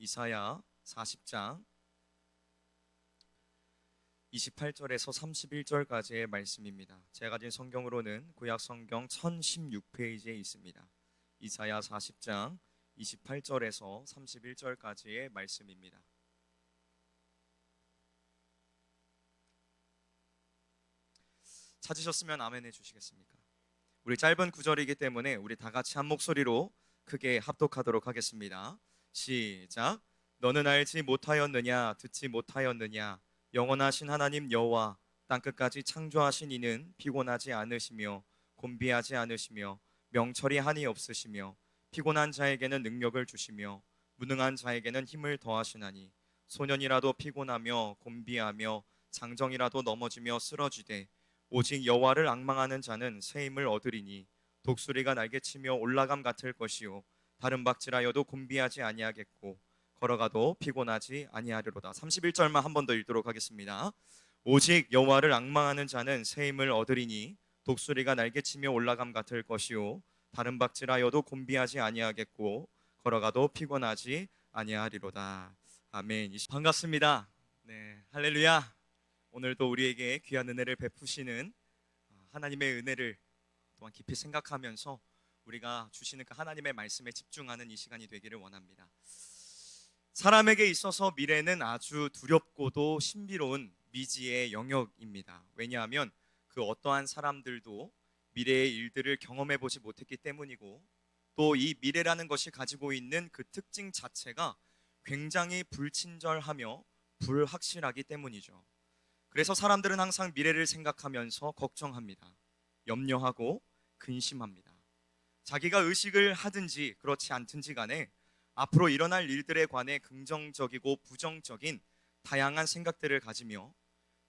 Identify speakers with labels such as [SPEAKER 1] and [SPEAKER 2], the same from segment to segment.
[SPEAKER 1] 이사야 40장 28절에서 31절까지의 말씀입니다. 제가 가진 성경으로는 구약 성경 1016페이지에 있습니다. 이사야 40장 28절에서 31절까지의 말씀입니다. 찾으셨으면 아멘 해주시겠습니까? 우리 짧은 구절이기 때문에 우리 다 같이 한 목소리로 크게 합독하도록 하겠습니다. 시작. 너는 알지 못하였느냐, 듣지 못하였느냐, 영원하신 하나님 여호와 땅끝까지 창조하신 이는 피곤하지 않으시며 곤비하지 않으시며 명철이 한이 없으시며 피곤한 자에게는 능력을 주시며 무능한 자에게는 힘을 더하시나니 소년이라도 피곤하며 곤비하며 장정이라도 넘어지며 쓰러지되 오직 여호와를 앙망하는 자는 새 힘을 얻으리니 독수리가 날개치며 올라감 같을 것이요 다른 박질하여도 곤비하지 아니하겠고 걸어가도 피곤하지 아니하리로다. 31절만 한 번 더 읽도록 하겠습니다. 오직 여호와를 앙망하는 자는 새 힘을 얻으리니 독수리가 날개치며 올라감 같을 것이요 다른 박질하여도 곤비하지 아니하겠고 걸어가도 피곤하지 아니하리로다. 아멘. 반갑습니다. 네, 할렐루야. 오늘도 우리에게 귀한 은혜를 베푸시는 하나님의 은혜를 또한 깊이 생각하면서 우리가 주시는 그 하나님의 말씀에 집중하는 이 시간이 되기를 원합니다. 사람에게 있어서 미래는 아주 두렵고도 신비로운 미지의 영역입니다. 왜냐하면 그 어떠한 사람들도 미래의 일들을 경험해 보지 못했기 때문이고 또 이 미래라는 것이 가지고 있는 그 특징 자체가 굉장히 불친절하며 불확실하기 때문이죠. 그래서 사람들은 항상 미래를 생각하면서 걱정합니다. 염려하고 근심합니다. 자기가 의식을 하든지 그렇지 않든지 간에 앞으로 일어날 일들에 관해 긍정적이고 부정적인 다양한 생각들을 가지며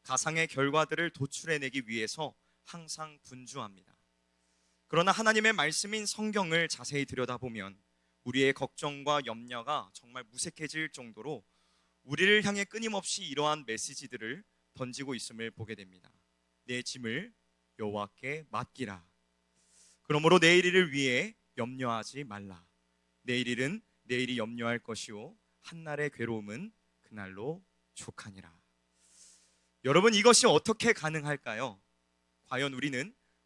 [SPEAKER 1] 가상의 결과들을 도출해내기 위해서 항상 분주합니다. 그러나 하나님의 말씀인 성경을 자세히 들여다보면 우리의 걱정과 염려가 정말 무색해질 정도로 우리를 향해 끊임없이 이러한 메시지들을 던지고 있음을 보게 됩니다. 내 짐을 여호와께 맡기라. 그러므로 내일 일을 위해 염려하지 말라. 내일 일은 내일이 염려할 것이요 한날의 괴로움은 그날로 족하니라. 여러분, 이것이 어떻게 가능할까요? 과연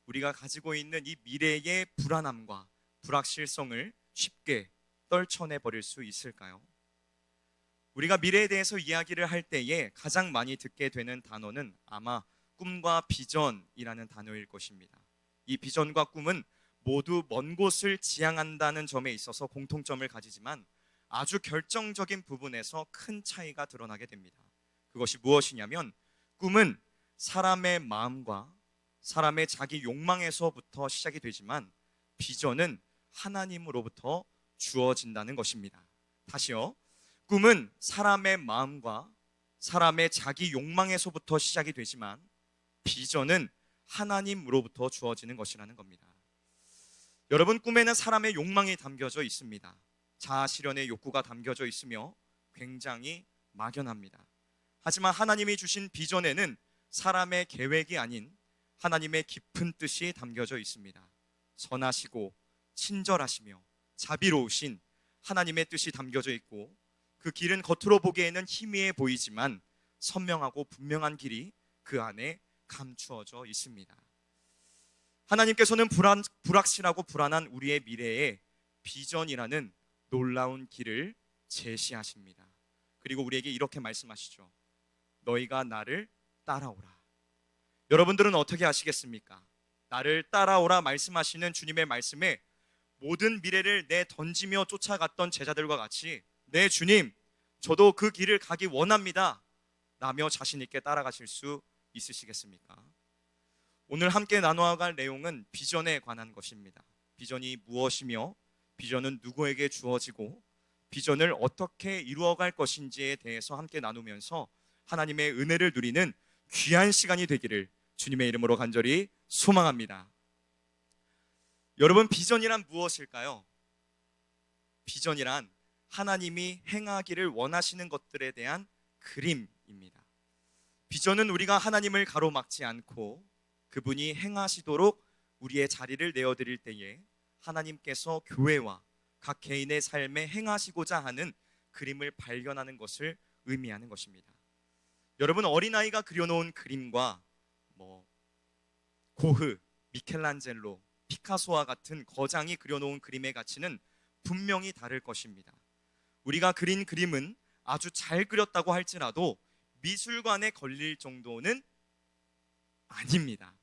[SPEAKER 1] 우리가 가지고 있는 이 미래의 불안함과 불확실성을 쉽게 떨쳐내 버릴 수 있을까요? 우리가 미래에 대해서 이야기를 할 때에 가장 많이 듣게 되는 단어는 아마 꿈과 비전이라는 단어일 것입니다. 이 비전과 꿈은 모두 먼 곳을 지향한다는 점에 있어서 공통점을 가지지만 아주 결정적인 부분에서 큰 차이가 드러나게 됩니다. 그것이 무엇이냐면 꿈은 사람의 마음과 사람의 자기 욕망에서부터 시작이 되지만 비전은 하나님으로부터 주어진다는 것입니다. 다시요. 꿈은 사람의 마음과 사람의 자기 욕망에서부터 시작이 되지만 비전은 하나님으로부터 주어지는 것이라는 겁니다. 여러분, 꿈에는 사람의 욕망이 담겨져 있습니다. 자아 실현의 욕구가 담겨져 있으며 굉장히 막연합니다. 하지만 하나님이 주신 비전에는 사람의 계획이 아닌 하나님의 깊은 뜻이 담겨져 있습니다. 선하시고 친절하시며 자비로우신 하나님의 뜻이 담겨져 있고 그 길은 겉으로 보기에는 희미해 보이지만 선명하고 분명한 길이 그 안에 감추어져 있습니다. 하나님께서는 불확실하고 불안한 우리의 미래에 비전이라는 놀라운 길을 제시하십니다. 그리고 우리에게 이렇게 말씀하시죠. 너희가 나를 따라오라. 여러분들은 어떻게 하시겠습니까? 나를 따라오라 말씀하시는 주님의 말씀에 모든 미래를 내던지며 쫓아갔던 제자들과 같이 네 주님, 저도 그 길을 가기 원합니다 라며 자신 있게 따라가실 수 있으시겠습니까? 오늘 함께 나누어갈 내용은 비전에 관한 것입니다. 비전이 무엇이며 비전은 누구에게 주어지고 비전을 어떻게 이루어갈 것인지에 대해서 함께 나누면서 하나님의 은혜를 누리는 귀한 시간이 되기를 주님의 이름으로 간절히 소망합니다. 여러분, 비전이란 무엇일까요? 비전이란 하나님이 행하기를 원하시는 것들에 대한 그림입니다. 비전은 우리가 하나님을 가로막지 않고 그분이 행하시도록 우리의 자리를 내어드릴 때에 하나님께서 교회와 각 개인의 삶에 행하시고자 하는 그림을 발견하는 것을 의미하는 것입니다. 여러분, 어린아이가 그려놓은 그림과 고흐, 미켈란젤로, 피카소와 같은 거장이 그려놓은 그림의 가치는 분명히 다를 것입니다. 우리가 그린 그림은 아주 잘 그렸다고 할지라도 미술관에 걸릴 정도는 아닙니다.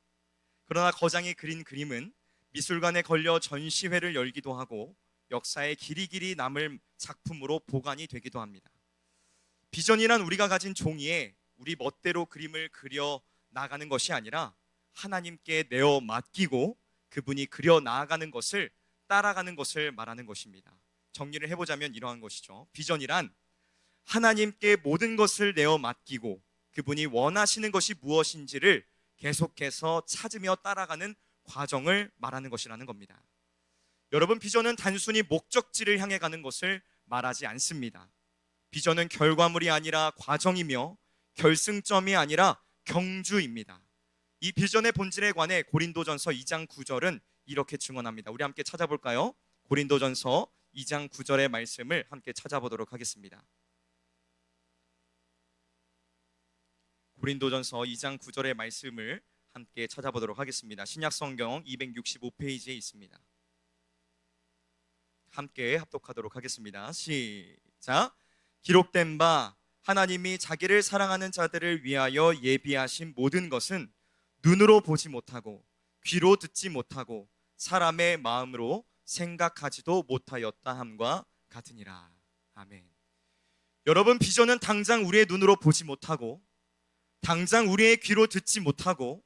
[SPEAKER 1] 그러나 거장이 그린 그림은 미술관에 걸려 전시회를 열기도 하고 역사에 길이길이 남을 작품으로 보관이 되기도 합니다. 비전이란 우리가 가진 종이에 우리 멋대로 그림을 그려 나가는 것이 아니라 하나님께 내어 맡기고 그분이 그려 나아가는 것을 따라가는 것을 말하는 것입니다. 정리를 해보자면 이러한 것이죠. 비전이란 하나님께 모든 것을 내어 맡기고 그분이 원하시는 것이 무엇인지를 계속해서 찾으며 따라가는 과정을 말하는 것이라는 겁니다. 여러분, 비전은 단순히 목적지를 향해 가는 것을 말하지 않습니다. 비전은 결과물이 아니라 과정이며 결승점이 아니라 경주입니다. 이 비전의 본질에 관해 고린도전서 2장 9절은 이렇게 증언합니다. 우리 함께 찾아볼까요? 고린도전서 2장 9절의 말씀을 함께 찾아보도록 하겠습니다. 고린도전서 2장 9절의 말씀을 함께 찾아보도록 하겠습니다. 신약성경 265페이지에 있습니다. 함께 합독하도록 하겠습니다. 시작. 기록된 바 하나님이 자기를 사랑하는 자들을 위하여 예비하신 모든 것은 눈으로 보지 못하고 귀로 듣지 못하고 사람의 마음으로 생각하지도 못하였다 함과 같으니라. 아멘. 여러분, 비전은 당장 우리의 눈으로 보지 못하고 당장 우리의 귀로 듣지 못하고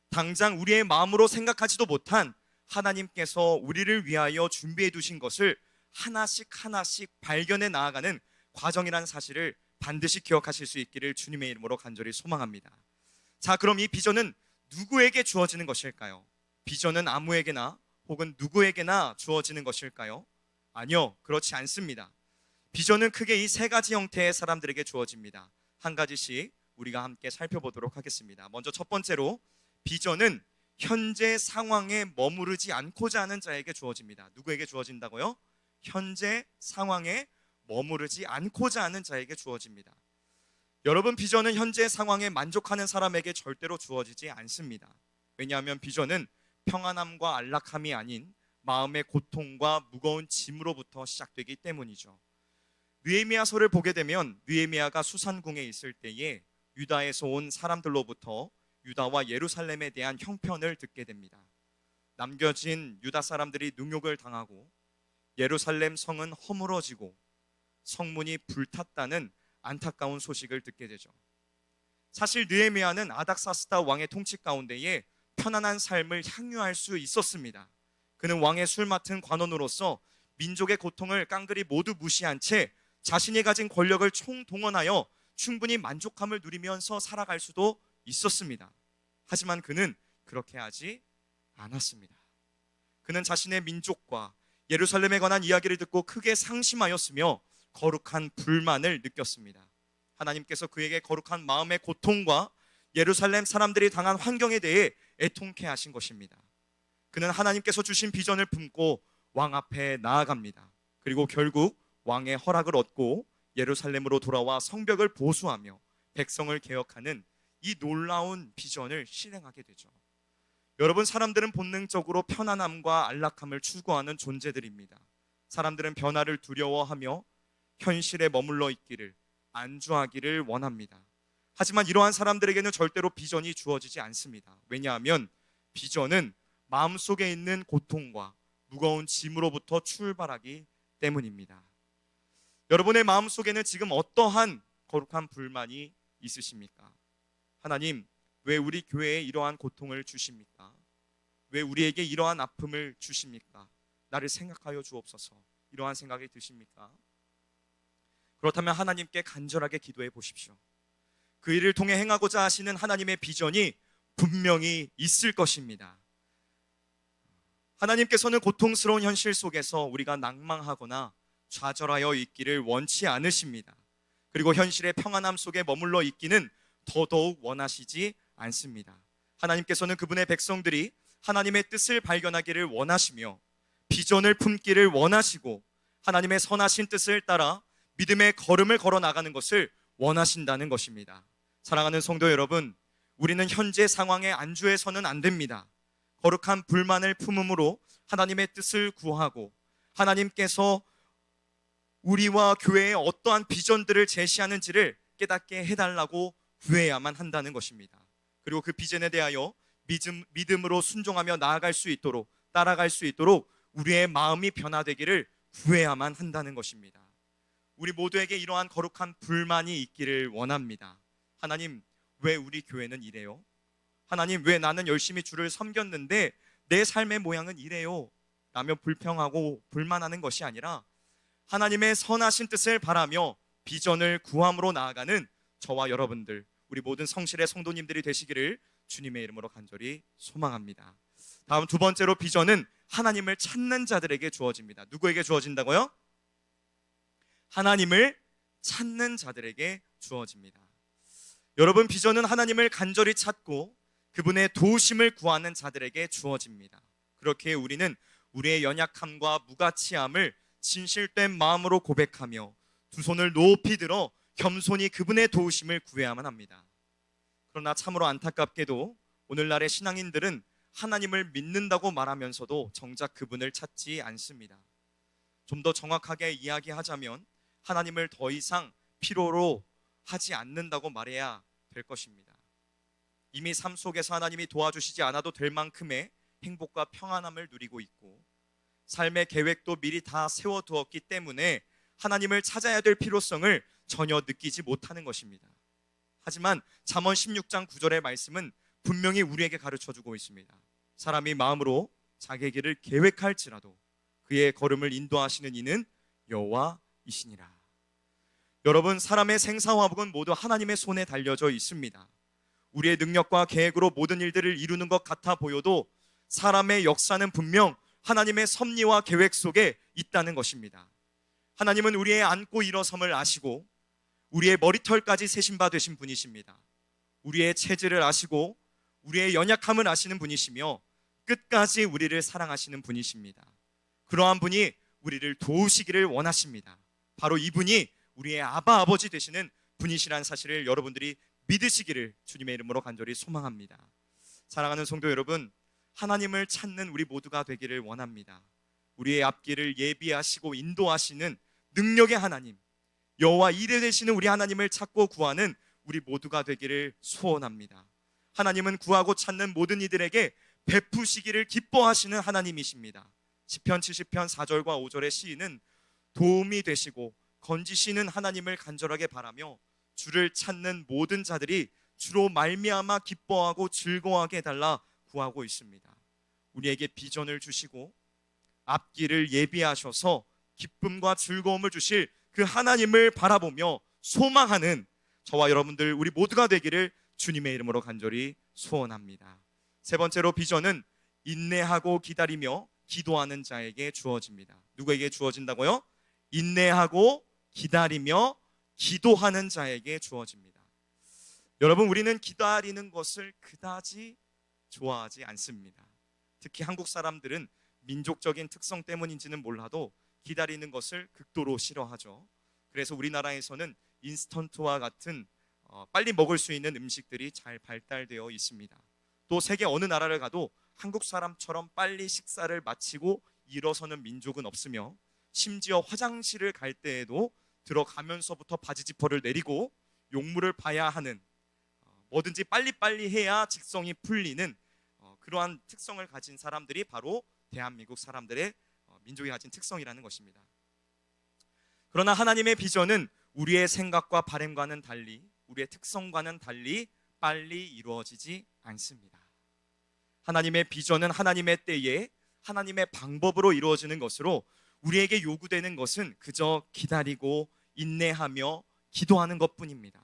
[SPEAKER 1] 당장 우리의 마음으로 생각하지도 못한 하나님께서 우리를 위하여 준비해 두신 것을 하나씩 하나씩 발견해 나아가는 과정이라는 사실을 반드시 기억하실 수 있기를 주님의 이름으로 간절히 소망합니다. 자, 그럼 이 비전은 누구에게 주어지는 것일까요? 비전은 아무에게나 혹은 누구에게나 주어지는 것일까요? 아니요, 그렇지 않습니다. 비전은 크게 이 세 가지 형태의 사람들에게 주어집니다. 한 가지씩 우리가 함께 살펴보도록 하겠습니다. 먼저 첫 번째로, 비전은 현재 상황에 머무르지 않고자 하는 자에게 주어집니다. 누구에게 주어진다고요? 현재 상황에 머무르지 않고자 하는 자에게 주어집니다. 여러분, 비전은 현재 상황에 만족하는 사람에게 절대로 주어지지 않습니다. 왜냐하면 비전은 평안함과 안락함이 아닌 마음의 고통과 무거운 짐으로부터 시작되기 때문이죠. 느헤미야서를 보게 되면 느헤미야가 수산궁에 있을 때에 유다에서 온 사람들로부터 유다와 예루살렘에 대한 형편을 듣게 됩니다. 남겨진 유다 사람들이 능욕을 당하고 예루살렘 성은 허물어지고 성문이 불탔다는 안타까운 소식을 듣게 되죠. 사실 느헤미야는 아닥사스다 왕의 통치 가운데에 편안한 삶을 향유할 수 있었습니다. 그는 왕의 술 맡은 관원으로서 민족의 고통을 깡그리 모두 무시한 채 자신이 가진 권력을 총동원하여 충분히 만족함을 누리면서 살아갈 수도 있었습니다. 하지만 그는 그렇게 하지 않았습니다. 그는 자신의 민족과 예루살렘에 관한 이야기를 듣고 크게 상심하였으며 거룩한 불만을 느꼈습니다. 하나님께서 그에게 거룩한 마음의 고통과 예루살렘 사람들이 당한 환경에 대해 애통케 하신 것입니다. 그는 하나님께서 주신 비전을 품고 왕 앞에 나아갑니다. 그리고 결국 왕의 허락을 얻고 예루살렘으로 돌아와 성벽을 보수하며 백성을 개혁하는 이 놀라운 비전을 실행하게 되죠. 여러분, 사람들은 본능적으로 편안함과 안락함을 추구하는 존재들입니다. 사람들은 변화를 두려워하며 현실에 머물러 있기를, 안주하기를 원합니다. 하지만 이러한 사람들에게는 절대로 비전이 주어지지 않습니다. 왜냐하면 비전은 마음속에 있는 고통과 무거운 짐으로부터 출발하기 때문입니다. 여러분의 마음속에는 지금 어떠한 거룩한 불만이 있으십니까? 하나님, 왜 우리 교회에 이러한 고통을 주십니까? 왜 우리에게 이러한 아픔을 주십니까? 나를 생각하여 주옵소서. 이러한 생각이 드십니까? 그렇다면 하나님께 간절하게 기도해 보십시오. 그 일을 통해 행하고자 하시는 하나님의 비전이 분명히 있을 것입니다. 하나님께서는 고통스러운 현실 속에서 우리가 낭망하거나 좌절하여 있기를 원치 않으십니다. 그리고 현실의 평안함 속에 머물러 있기는 더더욱 원하시지 않습니다. 하나님께서는 그분의 백성들이 하나님의 뜻을 발견하기를 원하시며 비전을 품기를 원하시고 하나님의 선하신 뜻을 따라 믿음의 걸음을 걸어 나가는 것을 원하신다는 것입니다. 사랑하는 성도 여러분, 우리는 현재 상황에 안주해서는 안 됩니다. 거룩한 불만을 품음으로 하나님의 뜻을 구하고 하나님께서 우리와 교회에 어떠한 비전들을 제시하는지를 깨닫게 해달라고 구해야만 한다는 것입니다. 그리고 그 비전에 대하여 믿음으로 순종하며 나아갈 수 있도록, 따라갈 수 있도록 우리의 마음이 변화되기를 구해야만 한다는 것입니다. 우리 모두에게 이러한 거룩한 불만이 있기를 원합니다. 하나님, 왜 우리 교회는 이래요? 하나님, 왜 나는 열심히 주를 섬겼는데 내 삶의 모양은 이래요? 라며 불평하고 불만하는 것이 아니라 하나님의 선하신 뜻을 바라며 비전을 구함으로 나아가는 저와 여러분들, 우리 모든 성실의 성도님들이 되시기를 주님의 이름으로 간절히 소망합니다. 다음 두 번째로 비전은 하나님을 찾는 자들에게 주어집니다. 누구에게 주어진다고요? 하나님을 찾는 자들에게 주어집니다. 여러분, 비전은 하나님을 간절히 찾고 그분의 도우심을 구하는 자들에게 주어집니다. 그렇게 우리는 우리의 연약함과 무가치함을 진실된 마음으로 고백하며 두 손을 높이 들어 겸손히 그분의 도우심을 구해야만 합니다. 그러나 참으로 안타깝게도 오늘날의 신앙인들은 하나님을 믿는다고 말하면서도 정작 그분을 찾지 않습니다. 좀 더 정확하게 이야기하자면 하나님을 더 이상 필요로 하지 않는다고 말해야 될 것입니다. 이미 삶 속에서 하나님이 도와주시지 않아도 될 만큼의 행복과 평안함을 누리고 있고 삶의 계획도 미리 다 세워두었기 때문에 하나님을 찾아야 될 필요성을 전혀 느끼지 못하는 것입니다. 하지만 잠언 16장 9절의 말씀은 분명히 우리에게 가르쳐주고 있습니다. 사람이 마음으로 자기의 길을 계획할지라도 그의 걸음을 인도하시는 이는 여호와이시니라. 여러분, 사람의 생사화복은 모두 하나님의 손에 달려져 있습니다. 우리의 능력과 계획으로 모든 일들을 이루는 것 같아 보여도 사람의 역사는 분명 하나님의 섭리와 계획 속에 있다는 것입니다. 하나님은 우리의 앉고 일어섬을 아시고 우리의 머리털까지 세신 바 되신 분이십니다. 우리의 체질을 아시고 우리의 연약함을 아시는 분이시며 끝까지 우리를 사랑하시는 분이십니다. 그러한 분이 우리를 도우시기를 원하십니다. 바로 이분이 우리의 아바 아버지 되시는 분이시란 사실을 여러분들이 믿으시기를 주님의 이름으로 간절히 소망합니다. 사랑하는 성도 여러분, 하나님을 찾는 우리 모두가 되기를 원합니다. 우리의 앞길을 예비하시고 인도하시는 능력의 하나님, 여호와 이레 되시는 우리 하나님을 찾고 구하는 우리 모두가 되기를 소원합니다. 하나님은 구하고 찾는 모든 이들에게 베푸시기를 기뻐하시는 하나님이십니다. 시편 70편 4절과 5절의 시인은 도움이 되시고 건지시는 하나님을 간절하게 바라며 주를 찾는 모든 자들이 주로 말미암아 기뻐하고 즐거워하게 해달라 구하고 있습니다. 우리에게 비전을 주시고 앞길을 예비하셔서 기쁨과 즐거움을 주실 그 하나님을 바라보며 소망하는 저와 여러분들 우리 모두가 되기를 주님의 이름으로 간절히 소원합니다. 세 번째로 비전은 인내하고 기다리며 기도하는 자에게 주어집니다. 누구에게 주어진다고요? 인내하고 기다리며 기도하는 자에게 주어집니다. 여러분, 우리는 기다리는 것을 그다지 좋아하지 않습니다. 특히 한국 사람들은 민족적인 특성 때문인지는 몰라도 기다리는 것을 극도로 싫어하죠. 그래서 우리나라에서는 인스턴트와 같은 빨리 먹을 수 있는 음식들이 잘 발달되어 있습니다. 또 세계 어느 나라를 가도 한국 사람처럼 빨리 식사를 마치고 일어서는 민족은 없으며 심지어 화장실을 갈 때에도 들어가면서부터 바지 지퍼를 내리고 용물을 봐야 하는, 뭐든지 빨리빨리 해야 직성이 풀리는 그러한 특성을 가진 사람들이 바로 대한민국 사람들의 민족이 가진 특성이라는 것입니다. 그러나 하나님의 비전은 우리의 생각과 바람과는 달리, 우리의 특성과는 달리 빨리 이루어지지 않습니다. 하나님의 비전은 하나님의 때에 하나님의 방법으로 이루어지는 것으로 우리에게 요구되는 것은 그저 기다리고 인내하며 기도하는 것뿐입니다.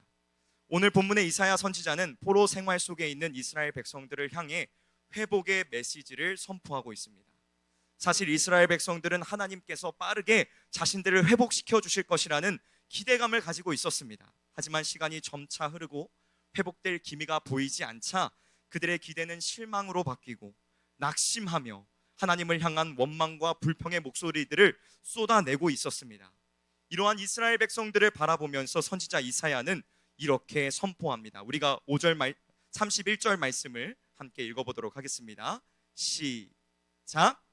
[SPEAKER 1] 오늘 본문의 이사야 선지자는 포로 생활 속에 있는 이스라엘 백성들을 향해 회복의 메시지를 선포하고 있습니다. 사실 이스라엘 백성들은 하나님께서 빠르게 자신들을 회복시켜 주실 것이라는 기대감을 가지고 있었습니다. 하지만 시간이 점차 흐르고 회복될 기미가 보이지 않자 그들의 기대는 실망으로 바뀌고 낙심하며 하나님을 향한 원망과 불평의 목소리들을 쏟아내고 있었습니다. 이러한 이스라엘 백성들을 바라보면서 선지자 이사야는 이렇게 선포합니다. 우리가 31절 말씀을 함께 읽어보도록 하겠습니다. 시작.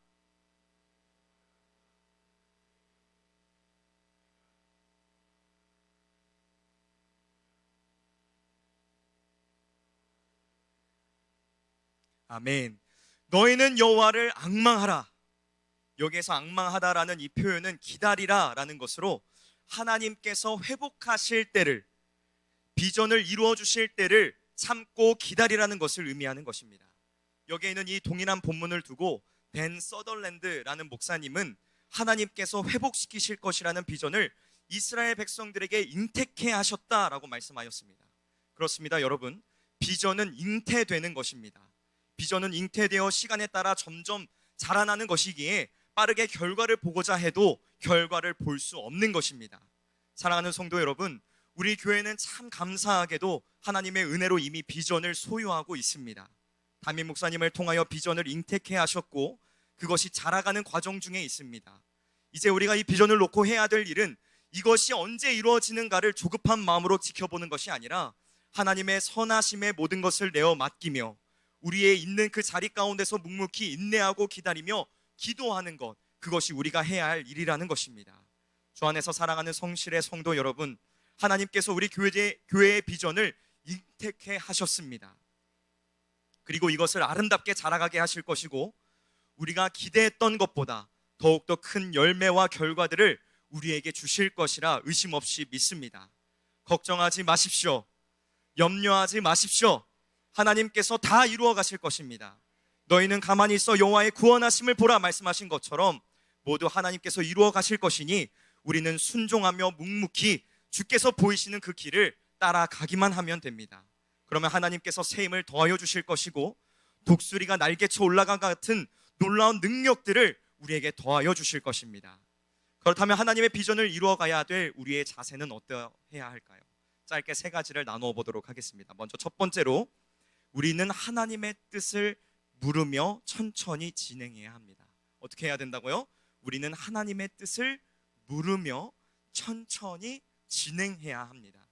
[SPEAKER 1] 아멘. 너희는 여호와를 앙망하라. 여기에서 앙망하다라는 이 표현은 기다리라라는 것으로 하나님께서 회복하실 때를, 비전을 이루어 주실 때를 참고 기다리라는 것을 의미하는 것입니다. 여기에 있는 이 동일한 본문을 두고 벤 서덜랜드라는 목사님은 하나님께서 회복시키실 것이라는 비전을 이스라엘 백성들에게 잉태케 하셨다라고 말씀하였습니다. 그렇습니다, 여러분. 비전은 잉태되는 것입니다. 비전은 잉태되어 시간에 따라 점점 자라나는 것이기에 빠르게 결과를 보고자 해도 결과를 볼 수 없는 것입니다. 사랑하는 성도 여러분, 우리 교회는 참 감사하게도 하나님의 은혜로 이미 비전을 소유하고 있습니다. 담임 목사님을 통하여 비전을 잉태케 하셨고 그것이 자라가는 과정 중에 있습니다. 이제 우리가 이 비전을 놓고 해야 될 일은 이것이 언제 이루어지는가를 조급한 마음으로 지켜보는 것이 아니라 하나님의 선하심에 모든 것을 내어 맡기며 우리의 있는 그 자리 가운데서 묵묵히 인내하고 기다리며 기도하는 것, 그것이 우리가 해야 할 일이라는 것입니다. 주 안에서 사랑하는 성실의 성도 여러분, 하나님께서 우리 교회의 비전을 잉태케 하셨습니다. 그리고 이것을 아름답게 자라가게 하실 것이고 우리가 기대했던 것보다 더욱더 큰 열매와 결과들을 우리에게 주실 것이라 의심 없이 믿습니다. 걱정하지 마십시오. 염려하지 마십시오. 하나님께서 다 이루어 가실 것입니다. 너희는 가만히 있어 여호와의 구원하심을 보라 말씀하신 것처럼 모두 하나님께서 이루어 가실 것이니 우리는 순종하며 묵묵히 주께서 보이시는 그 길을 따라가기만 하면 됩니다. 그러면 하나님께서 새 힘을 더하여 주실 것이고 독수리가 날개쳐 올라간 것 같은 놀라운 능력들을 우리에게 더하여 주실 것입니다. 그렇다면 하나님의 비전을 이루어가야 될 우리의 자세는 어떠해야 할까요? 짧게 세 가지를 나누어 보도록 하겠습니다. 먼저 첫 번째로 우리는 하나님의 뜻을 물으며 천천히 진행해야 합니다. 어떻게 해야 된다고요? 우리는 하나님의 뜻을 물으며 천천히 진행해야 합니다.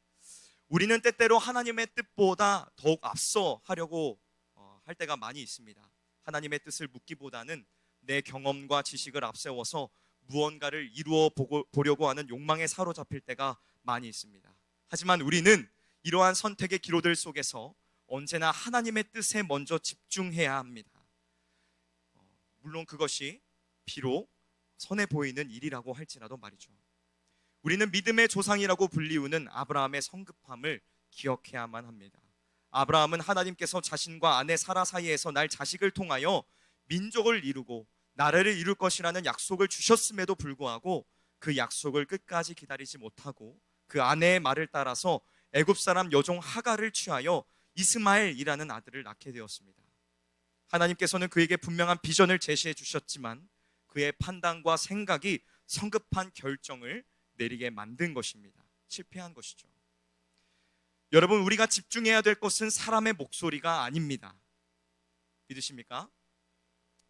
[SPEAKER 1] 우리는 때때로 하나님의 뜻보다 더욱 앞서 하려고 할 때가 많이 있습니다. 하나님의 뜻을 묻기보다는 내 경험과 지식을 앞세워서 무언가를 이루어 보려고 하는 욕망에 사로잡힐 때가 많이 있습니다. 하지만 우리는 이러한 선택의 기로들 속에서 언제나 하나님의 뜻에 먼저 집중해야 합니다. 물론 그것이 비록 선해 보이는 일이라고 할지라도 말이죠. 우리는 믿음의 조상이라고 불리우는 아브라함의 성급함을 기억해야만 합니다. 아브라함은 하나님께서 자신과 아내 사라 사이에서 날 자식을 통하여 민족을 이루고 나라를 이룰 것이라는 약속을 주셨음에도 불구하고 그 약속을 끝까지 기다리지 못하고 그 아내의 말을 따라서 애굽 사람 여종 하갈을 취하여 이스마엘이라는 아들을 낳게 되었습니다. 하나님께서는 그에게 분명한 비전을 제시해 주셨지만 그의 판단과 생각이 성급한 결정을 내리게 만든 것입니다. 실패한 것이죠. 여러분, 우리가 집중해야 될 것은 사람의 목소리가 아닙니다. 믿으십니까?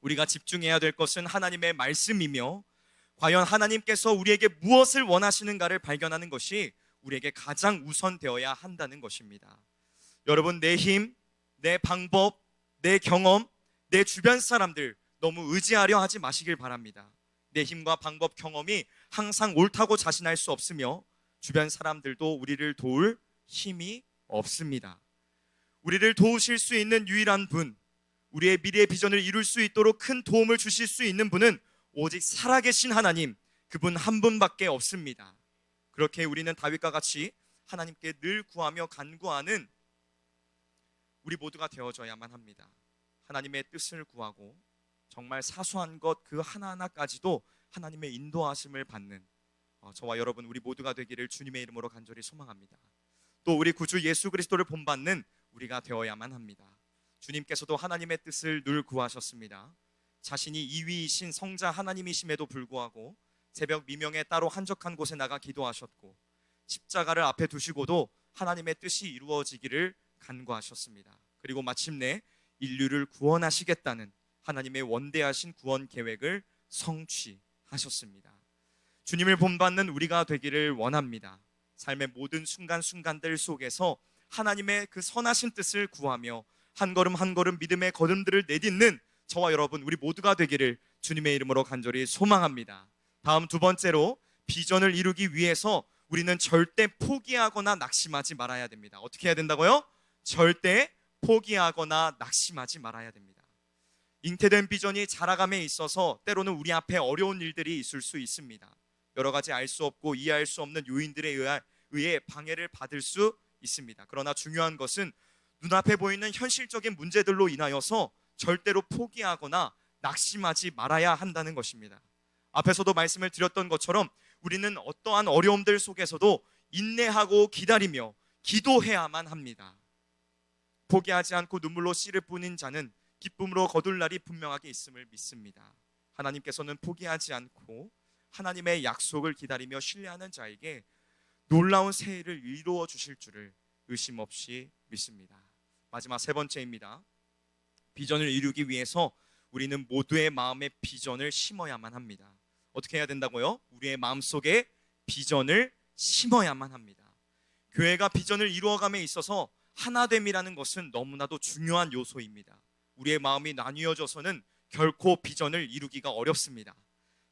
[SPEAKER 1] 우리가 집중해야 될 것은 하나님의 말씀이며 과연 하나님께서 우리에게 무엇을 원하시는가를 발견하는 것이 우리에게 가장 우선되어야 한다는 것입니다. 여러분, 내 힘, 내 방법, 내 경험, 내 주변 사람들 너무 의지하려 하지 마시길 바랍니다. 내 힘과 방법, 경험이 항상 옳다고 자신할 수 없으며 주변 사람들도 우리를 도울 힘이 없습니다. 우리를 도우실 수 있는 유일한 분, 우리의 미래의 비전을 이룰 수 있도록 큰 도움을 주실 수 있는 분은 오직 살아계신 하나님, 그분 한 분밖에 없습니다. 그렇게 우리는 다윗과 같이 하나님께 늘 구하며 간구하는 우리 모두가 되어져야만 합니다. 하나님의 뜻을 구하고 정말 사소한 것 그 하나하나까지도 하나님의 인도하심을 받는 저와 여러분 우리 모두가 되기를 주님의 이름으로 간절히 소망합니다. 또 우리 구주 예수 그리스도를 본받는 우리가 되어야만 합니다. 주님께서도 하나님의 뜻을 늘 구하셨습니다. 자신이 2위이신 성자 하나님이심에도 불구하고 새벽 미명에 따로 한적한 곳에 나가 기도하셨고 십자가를 앞에 두시고도 하나님의 뜻이 이루어지기를 간구하셨습니다. 그리고 마침내 인류를 구원하시겠다는 하나님의 원대하신 구원 계획을 성취하셨습니다. 주님을 본받는 우리가 되기를 원합니다. 삶의 모든 순간순간들 속에서 하나님의 그 선하신 뜻을 구하며 한 걸음 한 걸음 믿음의 걸음들을 내딛는 저와 여러분 우리 모두가 되기를 주님의 이름으로 간절히 소망합니다. 다음 두 번째로, 비전을 이루기 위해서 우리는 절대 포기하거나 낙심하지 말아야 됩니다. 어떻게 해야 된다고요? 절대 포기하거나 낙심하지 말아야 됩니다. 잉태된 비전이 자라감에 있어서 때로는 우리 앞에 어려운 일들이 있을 수 있습니다. 여러 가지 알 수 없고 이해할 수 없는 요인들에 의해 방해를 받을 수 있습니다. 그러나 중요한 것은 눈앞에 보이는 현실적인 문제들로 인하여서 절대로 포기하거나 낙심하지 말아야 한다는 것입니다. 앞에서도 말씀을 드렸던 것처럼 우리는 어떠한 어려움들 속에서도 인내하고 기다리며 기도해야만 합니다. 포기하지 않고 눈물로 씨를 뿌린 자는 기쁨으로 거둘 날이 분명하게 있음을 믿습니다. 하나님께서는 포기하지 않고 하나님의 약속을 기다리며 신뢰하는 자에게 놀라운 새 일을 이루어 주실 줄을 의심 없이 믿습니다. 마지막 세 번째입니다. 비전을 이루기 위해서 우리는 모두의 마음에 비전을 심어야만 합니다. 어떻게 해야 된다고요? 우리의 마음속에 비전을 심어야만 합니다. 교회가 비전을 이루어감에 있어서 하나됨이라는 것은 너무나도 중요한 요소입니다. 우리의 마음이 나뉘어져서는 결코 비전을 이루기가 어렵습니다.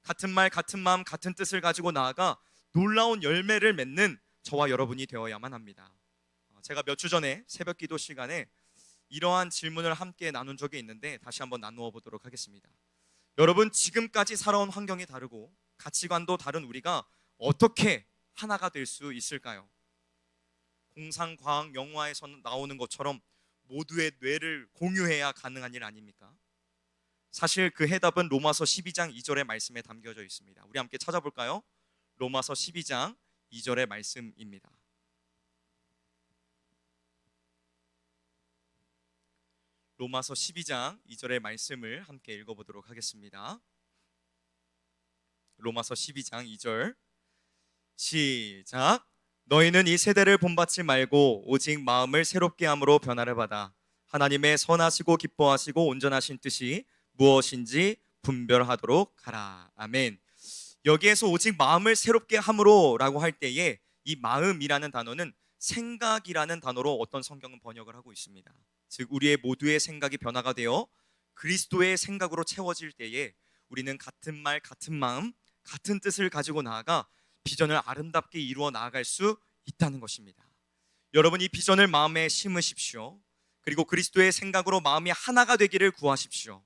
[SPEAKER 1] 같은 말, 같은 마음, 같은 뜻을 가지고 나아가 놀라운 열매를 맺는 저와 여러분이 되어야만 합니다. 제가 몇 주 전에 새벽 기도 시간에 이러한 질문을 함께 나눈 적이 있는데 다시 한번 나누어 보도록 하겠습니다. 여러분, 지금까지 살아온 환경이 다르고 가치관도 다른 우리가 어떻게 하나가 될 수 있을까요? 공상과학 영화에서 나오는 것처럼 모두의 뇌를 공유해야 가능한 일 아닙니까? 사실 그 해답은 로마서 12장 2절의 말씀에 담겨져 있습니다. 우리 함께 찾아볼까요? 로마서 12장 2절의 말씀입니다. 로마서 12장 2절의 말씀을 함께 읽어보도록 하겠습니다. 로마서 12장 2절 시작. 너희는 이 세대를 본받지 말고 오직 마음을 새롭게 함으로 변화를 받아 하나님의 선하시고 기뻐하시고 온전하신 뜻이 무엇인지 분별하도록 하라. 아멘. 여기에서 오직 마음을 새롭게 함으로 라고 할 때에 이 마음이라는 단어는 생각이라는 단어로 어떤 성경은 번역을 하고 있습니다. 즉 우리의 모두의 생각이 변화가 되어 그리스도의 생각으로 채워질 때에 우리는 같은 말, 같은 마음, 같은 뜻을 가지고 나아가 비전을 아름답게 이루어 나아갈 수 있다는 것입니다. 여러분, 이 비전을 마음에 심으십시오. 그리고 그리스도의 생각으로 마음이 하나가 되기를 구하십시오.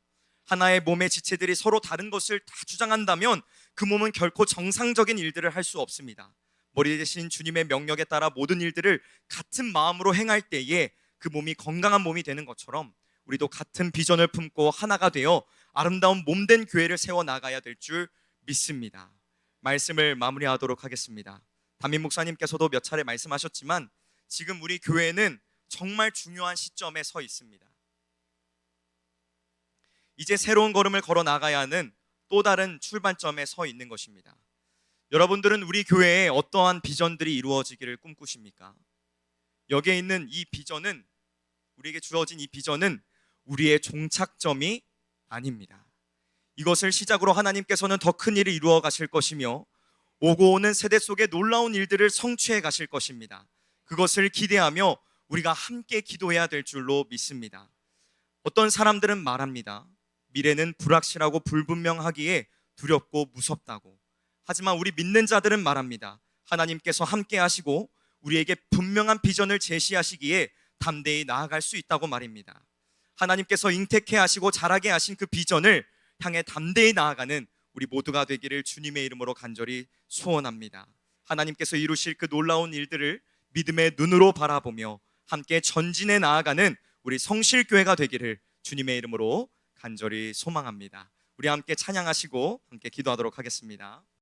[SPEAKER 1] 하나의 몸의 지체들이 서로 다른 것을 다 주장한다면 그 몸은 결코 정상적인 일들을 할 수 없습니다. 머리 대신 주님의 명령에 따라 모든 일들을 같은 마음으로 행할 때에 그 몸이 건강한 몸이 되는 것처럼 우리도 같은 비전을 품고 하나가 되어 아름다운 몸된 교회를 세워 나가야 될 줄 믿습니다. 말씀을 마무리하도록 하겠습니다. 담임 목사님께서도 몇 차례 말씀하셨지만 지금 우리 교회는 정말 중요한 시점에 서 있습니다. 이제 새로운 걸음을 걸어 나가야 하는 또 다른 출발점에 서 있는 것입니다. 여러분들은 우리 교회에 어떠한 비전들이 이루어지기를 꿈꾸십니까? 여기에 있는 이 비전은, 우리에게 주어진 이 비전은 우리의 종착점이 아닙니다. 이것을 시작으로 하나님께서는 더 큰 일을 이루어 가실 것이며 오고 오는 세대 속에 놀라운 일들을 성취해 가실 것입니다. 그것을 기대하며 우리가 함께 기도해야 될 줄로 믿습니다. 어떤 사람들은 말합니다. 미래는 불확실하고 불분명하기에 두렵고 무섭다고. 하지만 우리 믿는 자들은 말합니다. 하나님께서 함께 하시고 우리에게 분명한 비전을 제시하시기에 담대히 나아갈 수 있다고 말입니다. 하나님께서 잉태케 하시고 자라게 하신 그 비전을 향해 담대히 나아가는 우리 모두가 되기를 주님의 이름으로 간절히 소원합니다. 하나님께서 이루실 그 놀라운 일들을 믿음의 눈으로 바라보며 함께 전진해 나아가는 우리 성실교회가 되기를 주님의 이름으로 간절히 소망합니다. 우리 함께 찬양하시고 함께 기도하도록 하겠습니다.